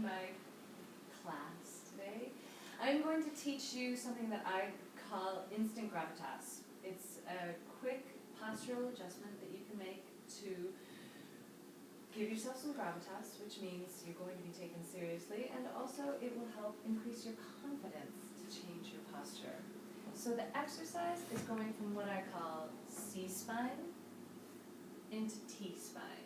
in my class today, I'm going to teach you something that I call instant gravitas. It's a quick postural adjustment that you can make to give yourself some gravitas, which means you're going to be taken seriously, and also it will help increase your confidence to change your posture. So the exercise is going from what I call C-spine into T-spine.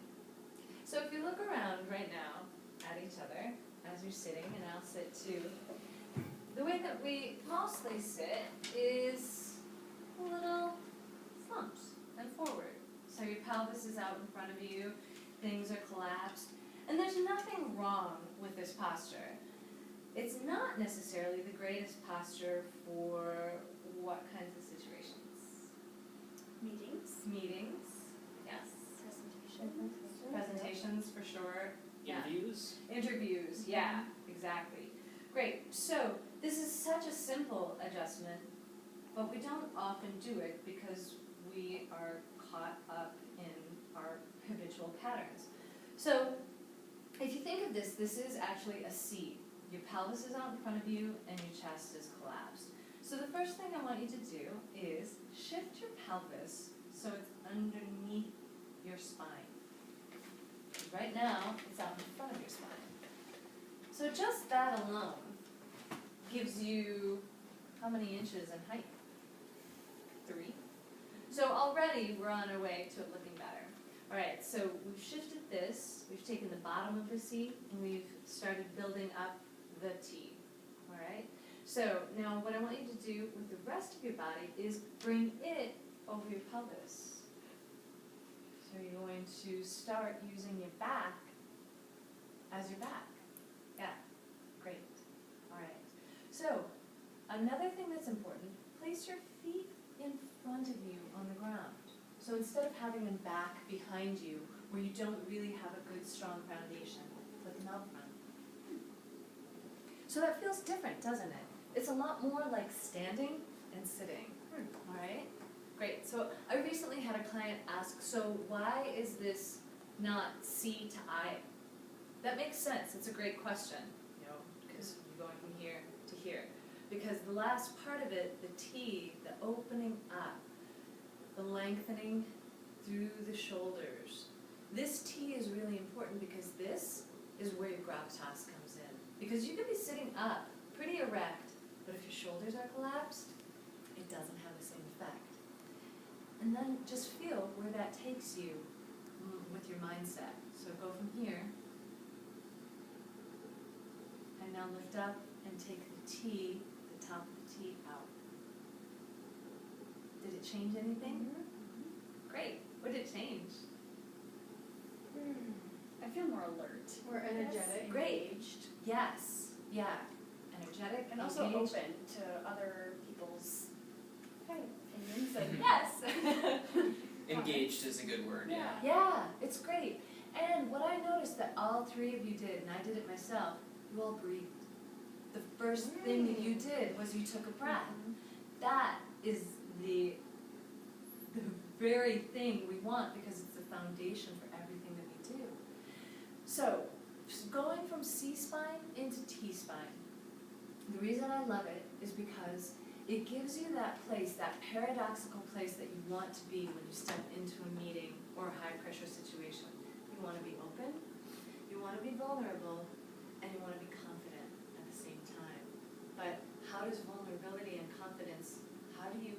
So if you look around right now at each other as you're sitting, and I'll sit too, the way that we mostly sit is a little slumped and forward. So your pelvis is out in front of you, things are collapsed, and there's nothing wrong with this posture. It's not necessarily the greatest posture for what kinds of situations? Meetings, yes. Presentations for sure. Interviews? Interviews, yeah, exactly. Great, so this is such a simple adjustment, but we don't often do it because we are caught up in our habitual patterns. So if you think of this, this is actually a C. Your pelvis is out in front of you and your chest is collapsed. So the first thing I want you to do is shift your pelvis so it's underneath your spine. Right now, it's out in front of your spine. So just that alone gives you how many inches in height? 3. So already we're on our way to it looking better. All right, so we've shifted this, we've taken the bottom of the C, and we've started building up the T. All right? So now what I want you to do with the rest of your body is bring it over your pelvis. So you're going to start using your back as your back. Yeah, great. All right. So another thing that's important, place your feet in front of you on the ground. So instead of having them back behind you where you don't really have a good strong foundation, put them out front. So that feels different, doesn't it? It's a lot more like standing and sitting. All right? Great. So I recently had a client ask, so why is this not C to I? That makes sense. It's a great question, because you're going from here to here. Because the last part of it, the T, the opening up, the lengthening through the shoulders. This T is really important because this is where your gravitas comes in. Because you could be sitting up, pretty erect, but if your shoulders are collapsed, it doesn't have the same effect. And then just feel where that takes you with your mindset. So go from here, and now lift up and take the T, the top of the T out. Did it change anything? Mm-hmm. Great. What did it change? I feel more alert. More energetic. Great. Engaged. Yes. Yeah. Energetic And also engaged. open to other people's opinions. And Yes. Engaged is a good word, yeah. Yeah, it's great. And what I noticed that all 3 of you did, and I did it myself, you all breathed. The first thing that you did was you took a breath. That is the very thing we want because it's the foundation for everything that we do. So, going from C-spine into T-spine, the reason I love it is because it gives you that place, that paradoxical place that you want to be when you step into a meeting or a high-pressure situation. You want to be open, you want to be vulnerable, and you want to be confident at the same time. But how does vulnerability and confidence, how do you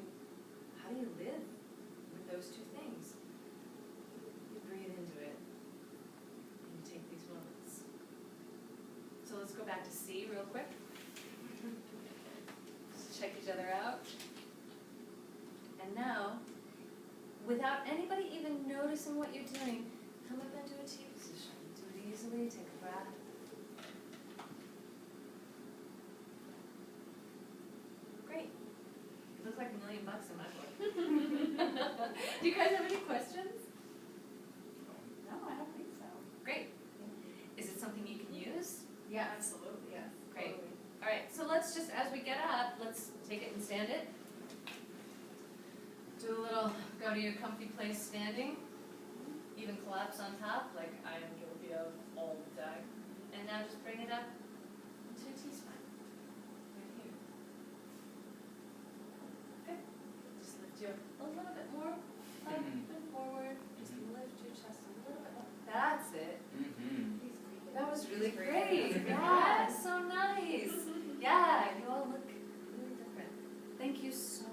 live with those 2 things? You breathe into it, and you take these moments. So let's go back to C real quick. Just check each other out. And now, without anybody even noticing what you're doing, come up into a T position. Do it easily, take a breath. Great. You look like $1 million in my book. Do you guys have any questions? no, I don't think so. Great. Is it something you can use? Yeah, absolutely. Yeah. Great. Totally. All right, so let's just, as we get up, let's take it and stand it. Do a little, go to your comfy place standing. Even collapse on top, like I am guilty of all the time. And now just bring it up Do a little bit more up and forward. Just Mhm. lift your chest a little bit more. That's it. Mm-hmm. That was really great. Yeah, so nice. Yeah, you all look really different. Thank you so